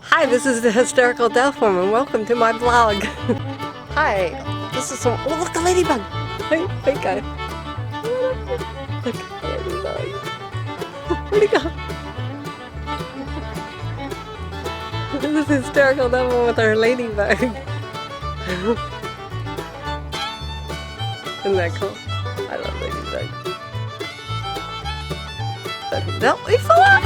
Hi, this is the Hysterical Deaf Woman. Welcome to my vlog. Hi, this is some. Oh, look, a ladybug! Hey, guy. Look, a ladybug. Where'd he go? This is Hysterical Deaf Woman with our ladybug. Isn't that cool? I love ladybugs. No, he fell off!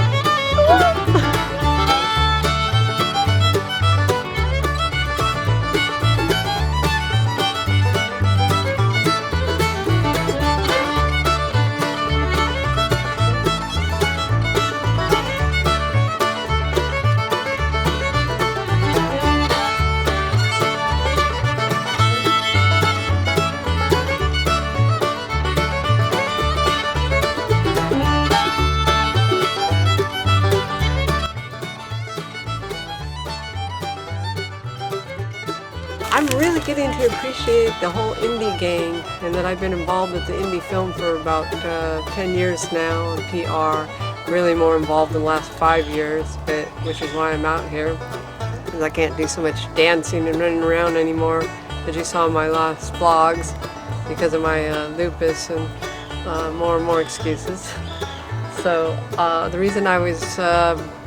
I'm really getting to appreciate the whole indie gang, and that I've been involved with the indie film for about 10 years now in PR. Really more involved in the last 5 years, which is why I'm out here, because I can't do so much dancing and running around anymore, as you saw in my last vlogs, because of my lupus and more and more excuses. So the reason I was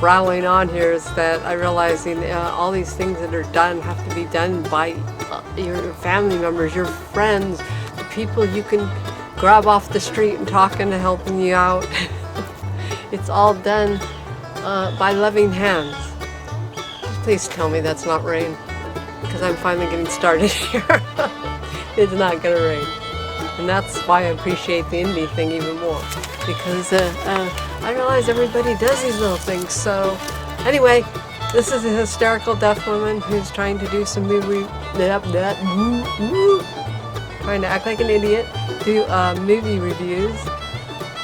rattling on here is that I realized all these things that are done have to be done by your family members, your friends, the people you can grab off the street and talk into helping you out. It's all done by loving hands. Please tell me that's not rain, because I'm finally getting started here. It's not gonna rain. And that's why I appreciate the indie thing even more, because I realize everybody does these little things. So anyway, this is a hysterical deaf woman who's trying to do some trying to act like an idiot, do movie reviews.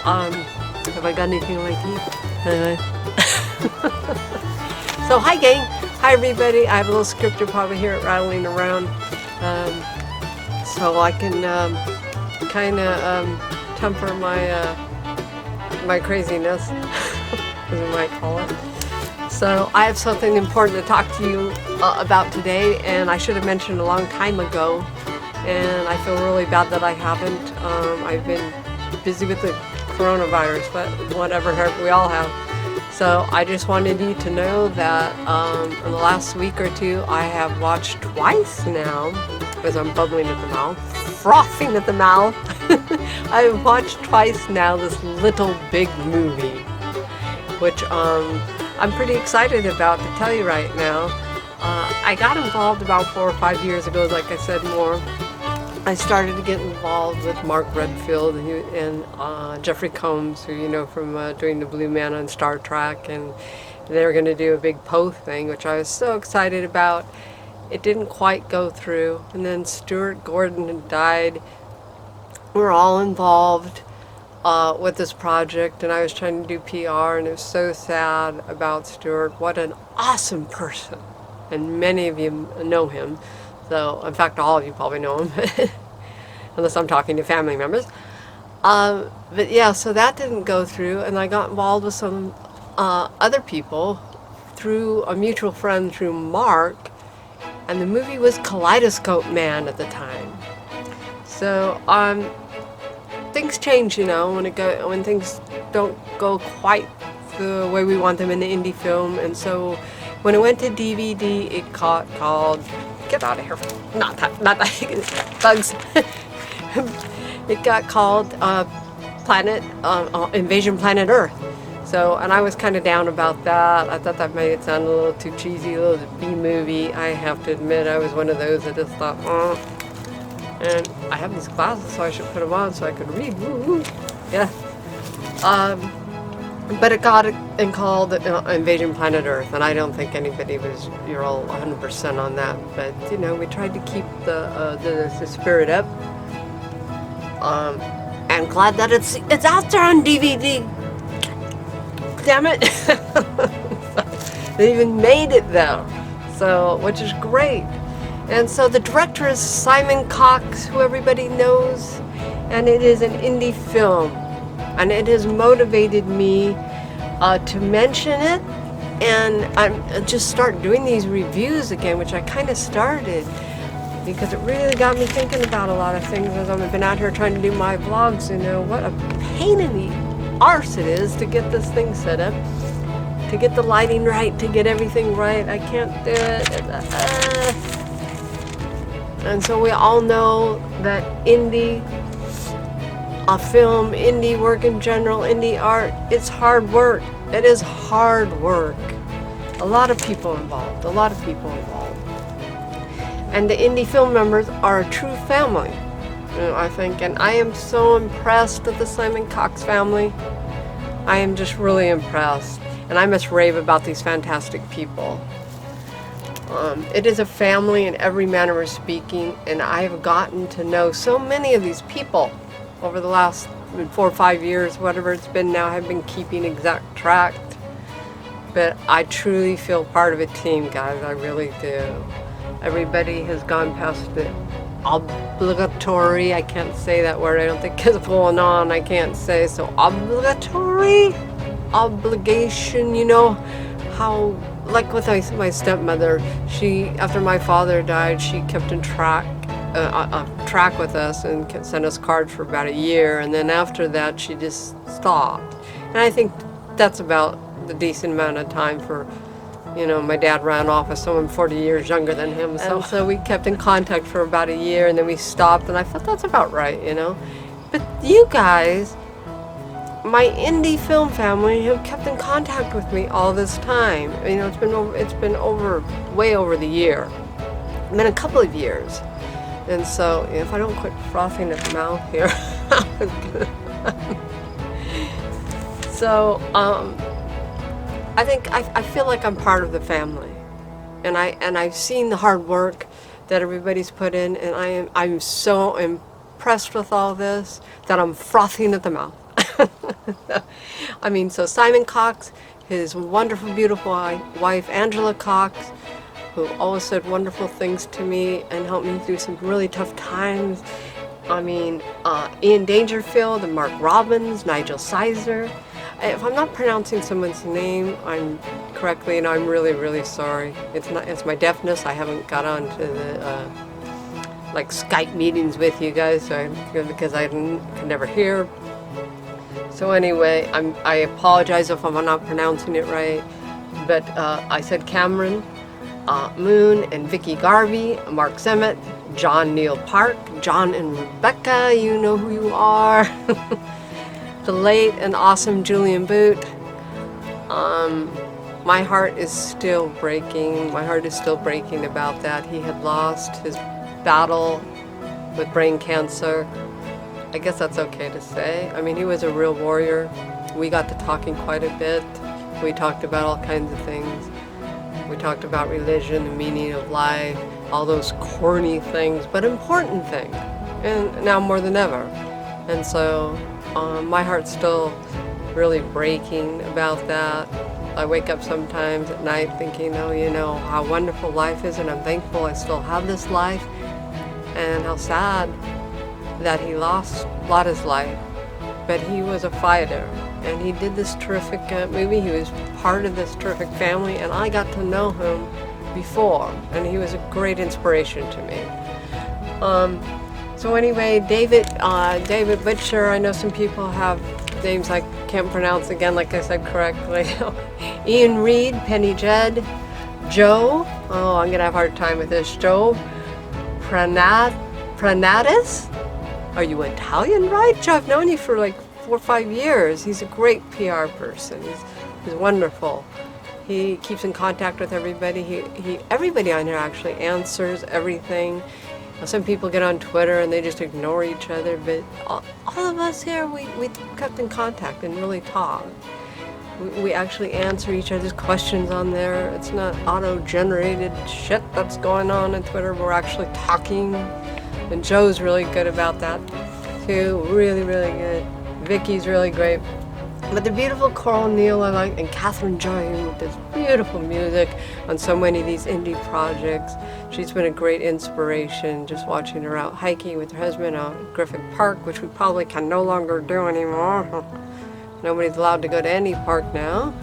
Have I got anything on my teeth? Anyway. So hi gang, hi everybody. I have a little script, you'll probably hear it rattling around, so I can kind of temper my craziness, as we might call it. So I have something important to talk to you about today, and I should have mentioned a long time ago, and I feel really bad that I haven't. I've been busy with the coronavirus, but whatever, we all have. So I just wanted you to know that in the last week or two I have watched twice now, because I'm bubbling at the mouth, frothing at the mouth. I've watched twice now this Little Big movie, which I'm pretty excited about, to tell you right now. I got involved about 4 or 5 years ago, like I said, more. I started to get involved with Mark Redfield and Jeffrey Combs, who you know from doing the Blue Man on Star Trek, and they were going to do a big Poe thing, which I was so excited about. It didn't quite go through, and then Stuart Gordon had died. We were all involved with this project, and I was trying to do PR, and it was so sad about Stuart. What an awesome person, and many of you know him. So, in fact, all of you probably know him, unless I'm talking to family members. But yeah, so that didn't go through, and I got involved with some other people through a mutual friend, through Mark, and the movie was Kaleidoscope Man at the time. So things change, you know, when things don't go quite the way we want them in the indie film, and so when it went to DVD, it called. Get out of here! Not that bugs. It got called Invasion Planet Earth. So, and I was kind of down about that. I thought that made it sound a little too cheesy, a little B-movie. I have to admit, I was one of those that just thought, and I have these glasses, so I should put them on so I could read. Woo-hoo. Yeah. But it got called Invasion Planet Earth, and I don't think anybody you're all 100% on that. But you know, we tried to keep the spirit up. And glad that it's out there on DVD. Damn it! They even made it though, so which is great. And so the director is Simon Cox, who everybody knows, and it is an indie film, and it has motivated me to mention it And I'm just start doing these reviews again, which I kind of started because it really got me thinking about a lot of things as I've been out here trying to do my vlogs. You know, what a pain in the arse it is to get this thing set up, to get the lighting right, to get everything right. I can't do it. And so we all know that indie film, indie work in general, indie art, it's hard work. It is hard work. A lot of people involved, And the indie film members are a true family, you know, I think. And I am so impressed with the Simon Cox family. I am just really impressed. And I must rave about these fantastic people. It is a family in every manner of speaking, and I have gotten to know so many of these people over the last 4 or 5 years, whatever it's been now. I've been keeping exact track, but I truly feel part of a team, guys. I really do. Everybody has gone past the obligatory, I can't say that word, I don't think it's going on, I can't say, so obligatory obligation, you know, how, like with my stepmother, she, after my father died, she kept in track with us and sent us cards for about a year, and then after that she just stopped. And I think that's about the decent amount of time for, you know, my dad ran off with someone 40 years younger than him, so we kept in contact for about a year, and then we stopped, and I thought that's about right, you know. But you guys, my indie film family, have kept in contact with me all this time. You know, it's been way over the year. It's been a couple of years. And so, if I don't quit frothing at the mouth here, so I think I feel like I'm part of the family, and I've seen the hard work that everybody's put in, and I'm so impressed with all this that I'm frothing at the mouth. I mean, so Simon Cox, his wonderful, beautiful wife Angela Cox, who always said wonderful things to me and helped me through some really tough times. I mean, Ian Dangerfield and Mark Robbins, Nigel Sizer. If I'm not pronouncing someone's name correctly, and I'm really, really sorry. It's my deafness. I haven't got on to the like Skype meetings with you guys, because I could never hear. So anyway, I apologize if I'm not pronouncing it right. But I said Cameron Moon and Vicky Garvey, Mark Zemet, John Neal Park, John and Rebecca, you know who you are. The late and awesome Julian Boot. My heart is still breaking. My heart is still breaking about that. He had lost his battle with brain cancer. I guess that's okay to say. I mean, he was a real warrior. We got to talking quite a bit. We talked about all kinds of things. We talked about religion, the meaning of life, all those corny things, but important things, and now more than ever. And so my heart's still really breaking about that. I wake up sometimes at night thinking, oh, you know, how wonderful life is, and I'm thankful I still have this life, and how sad that he lost his life. But he was a fighter, and he did this terrific movie. He was part of this terrific family, and I got to know him before, and he was a great inspiration to me. So anyway, David Butcher, I know some people have names I can't pronounce again, like I said correctly. Ian Reed, Penny Jed, Joe, oh, I'm gonna have a hard time with this, Joe Pranatis? Are you Italian, right? Joe, I've known you for like 4 or 5 years. He's a great PR person. He's wonderful. He keeps in contact with everybody. Everybody on here actually answers everything. Some people get on Twitter and they just ignore each other, but all of us here, we kept in contact and really talk. We actually answer each other's questions on there. It's not auto-generated shit that's going on Twitter. We're actually talking. And Joe's really good about that too. Really, really good. Vicky's really great. But the beautiful Coral Neal I like, and Catherine Joy, who does beautiful music on so many of these indie projects. She's been a great inspiration, just watching her out hiking with her husband out at Griffith Park, which we probably can no longer do anymore. Nobody's allowed to go to any park now.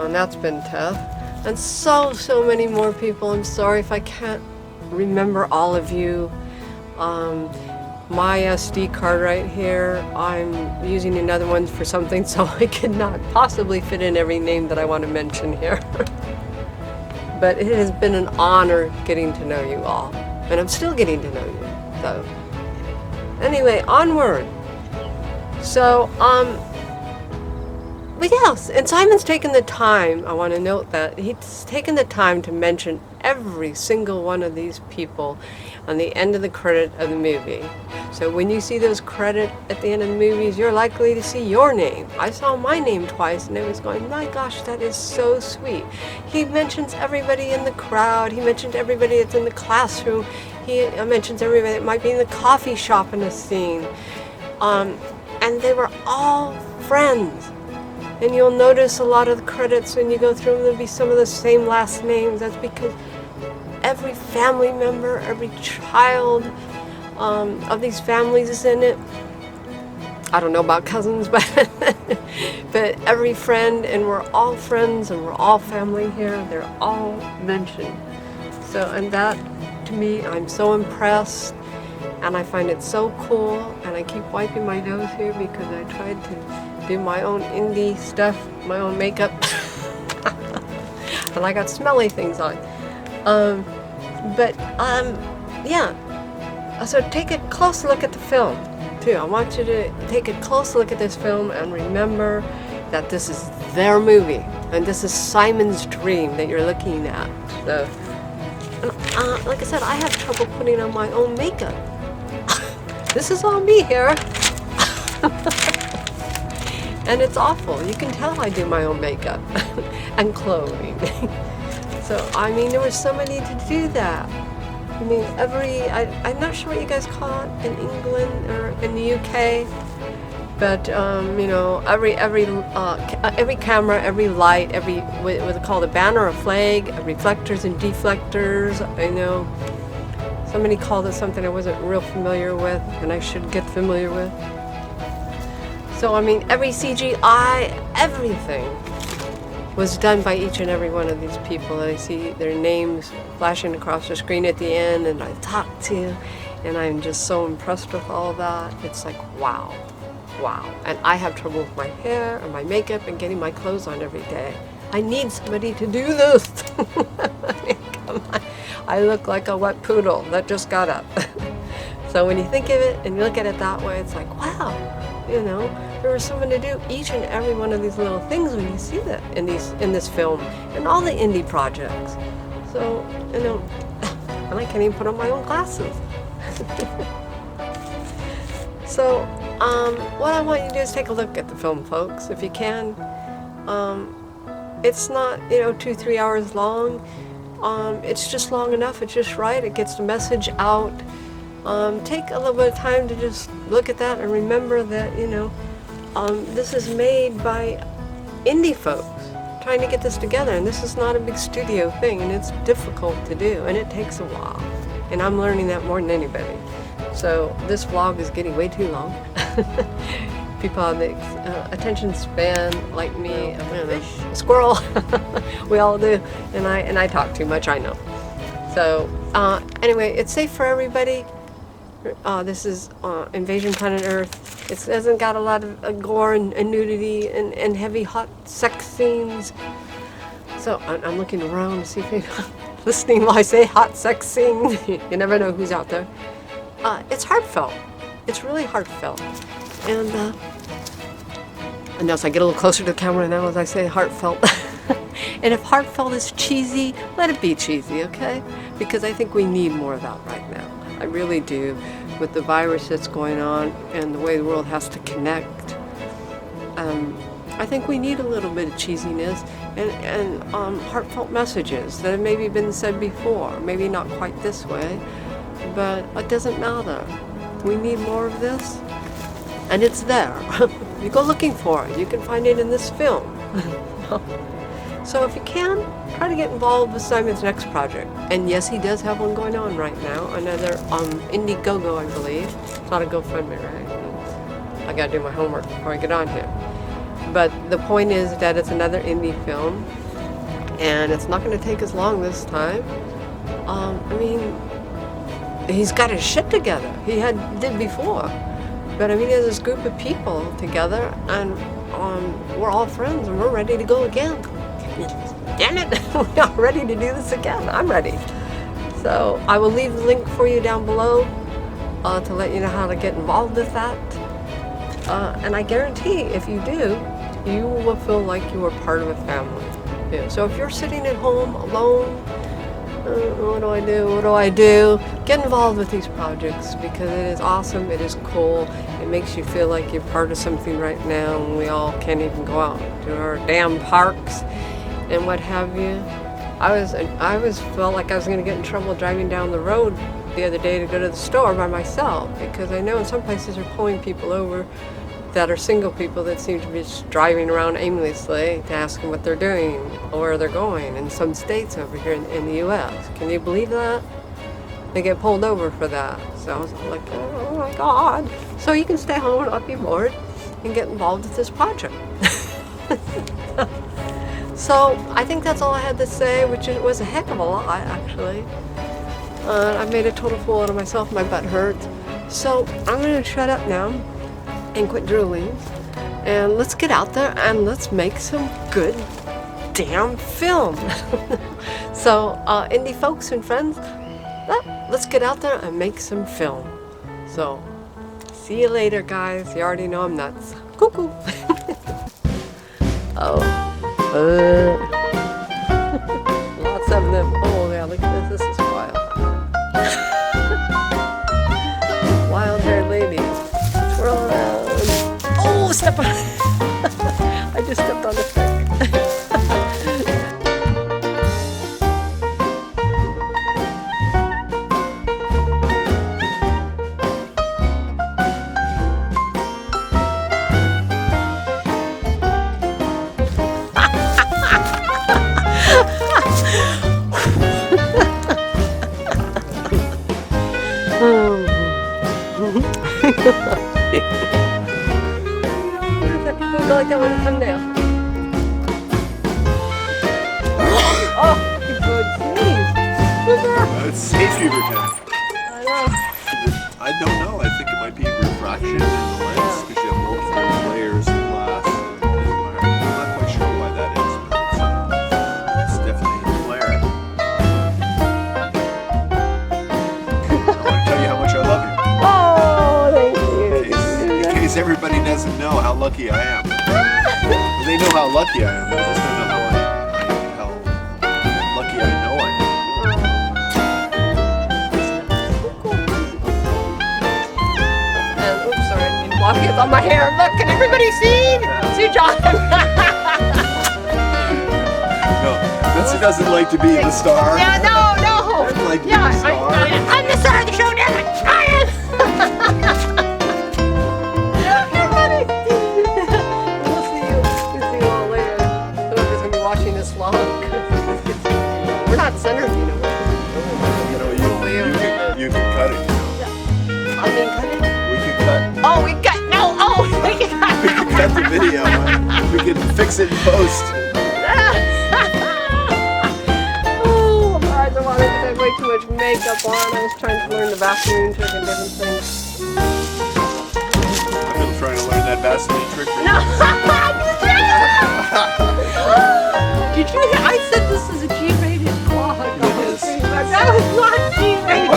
and that's been tough. And so many more people. I'm sorry if I can't remember all of you. My SD card right here, I'm using another one for something, so I could not possibly fit in every name that I want to mention here. But it has been an honor getting to know you all, and I'm still getting to know you. So anyway, onward. So but yes, and Simon's taken the time, I want to note that, he's taken the time to mention every single one of these people on the end of the credit of the movie. So when you see those credits at the end of the movies, you're likely to see your name. I saw my name twice and I was going, my gosh, that is so sweet. He mentions everybody in the crowd. He mentioned everybody that's in the classroom. He mentions everybody that might be in the coffee shop in a scene. And they were all friends. And you'll notice a lot of the credits when you go through them, there'll be some of the same last names. That's because every family member, every child of these families is in it. I don't know about cousins, but every friend, and we're all friends and we're all family here. They're all mentioned. So, and that, to me, I'm so impressed. And I find it so cool, and I keep wiping my nose here because I tried to do my own indie stuff, my own makeup, and I got smelly things on. Yeah. So take a close look at the film, too. I want you to take a close look at this film and remember that this is their movie, and this is Simon's dream that you're looking at. So, like I said, I have trouble putting on my own makeup. This is all me here. And it's awful. You can tell I do my own makeup and clothing. So, I mean, there was somebody to do that. I mean, I'm not sure what you guys call it in England or in the UK, but, you know, every camera, every light, what they call a banner, a flag, reflectors and deflectors, I know. Somebody called it something I wasn't real familiar with, and I should get familiar with. So, I mean, every CGI, everything was done by each and every one of these people. I see their names flashing across the screen at the end, and I talk to, and I'm just so impressed with all that. It's like, wow. And I have trouble with my hair and my makeup and getting my clothes on every day. I need somebody to do this. Come on. I look like a wet poodle that just got up. So when you think of it and you look at it that way, it's like, wow, you know, there was someone to do each and every one of these little things when you see that in this film and all the indie projects. So, you know, and I can't even put on my own glasses. So, what I want you to do is take a look at the film, folks, if you can. It's not, 2-3 hours long. It's just long enough. It's just right. It gets the message out. Take a little bit of time to just look at that and remember that, this is made by indie folks trying to get this together. And this is not a big studio thing, and it's difficult to do, and it takes a while. And I'm learning that more than anybody. So this vlog is getting way too long. People have the attention span like me, a squirrel. We all do, and I talk too much, I know. So anyway, it's safe for everybody. This is Invasion Planet Earth. It hasn't got a lot of gore and nudity and heavy hot sex scenes. So I'm looking around to see if anyone's listening while I say hot sex scenes. You never know who's out there. It's heartfelt. It's really heartfelt. And as I get a little closer to the camera now, as I say heartfelt. And if heartfelt is cheesy, let it be cheesy, okay? Because I think we need more of that right now. I really do. With the virus that's going on and the way the world has to connect, I think we need a little bit of cheesiness and heartfelt messages that have maybe been said before. Maybe not quite this way, but it doesn't matter. We need more of this, and it's there. You go looking for it. You can find it in this film. So if you can, try to get involved with Simon's next project. And yes, he does have one going on right now. Another Indiegogo, I believe. It's not a GoFundMe, right? I gotta do my homework before I get on here. But the point is that it's another indie film, and it's not going to take as long this time. I mean, he's got his shit together. He did before. But I mean, he has this group of people together, and we're all friends, and we're ready to go again. Damn it, we are ready to do this again. I'm ready. So I will leave the link for you down below to let you know how to get involved with that. And I guarantee if you do, you will feel like you are part of a family. Yeah. So if you're sitting at home alone, what do I do? What do I do? Get involved with these projects because it is awesome. It is cool. It makes you feel like you're part of something right now, and we all can't even go out to our damn parks and what have you. I felt like I was going to get in trouble driving down the road the other day to go to the store by myself, because I know in some places they're pulling people over that are single people that seem to be just driving around aimlessly to ask them what they're doing or where they're going in some states over here in the US. Can you believe that? They get pulled over for that. So I was like, oh my God. So you can stay home and not be bored and get involved with this project. So I think that's all I had to say, which was a heck of a lot, actually. I made a total fool out of myself. My butt hurts. So I'm going to shut up now and quit drooling. And let's get out there and let's make some good damn film. So indie folks and friends, let's get out there and make some film. So see you later, guys. You already know I'm nuts. Cuckoo. Lots of them. Oh yeah, look at this. This is wild. Wild-haired lady. Twirl around. Oh, step on. I just stepped on the stick. Go like that with a thumbnail. Oh, good sneeze. It's stage fever time. I know. I don't know. I think it might be refraction in the lens because you have multiple layers of glass. I'm not quite sure why that is, but it's definitely a glare. I want to tell you how much I love you. Oh, thank you. In case everybody doesn't know how lucky I am. They know how lucky I am. They just don't know how lucky I know I am. Oops, sorry, I didn't mean to walk it on my hair. Look, can everybody see? See John? No, Betsy doesn't like to be the star. Yeah, no. I'd like to be Yeah, the star. I'm the star of the show now. I'm trying. We're not centered, you know. You can cut it. I mean, cut it. We can cut. Oh, we cut. No. Oh, we can cut. We can cut the video. We can fix it in post. Oh, my eyes are watering because I have way too much makeup on. I was trying to learn the Vaseline trick and different things. I've been trying to learn that Vaseline trick for No. Did you hear? I said this is a G-rated vlog. It is. That was not G-rated.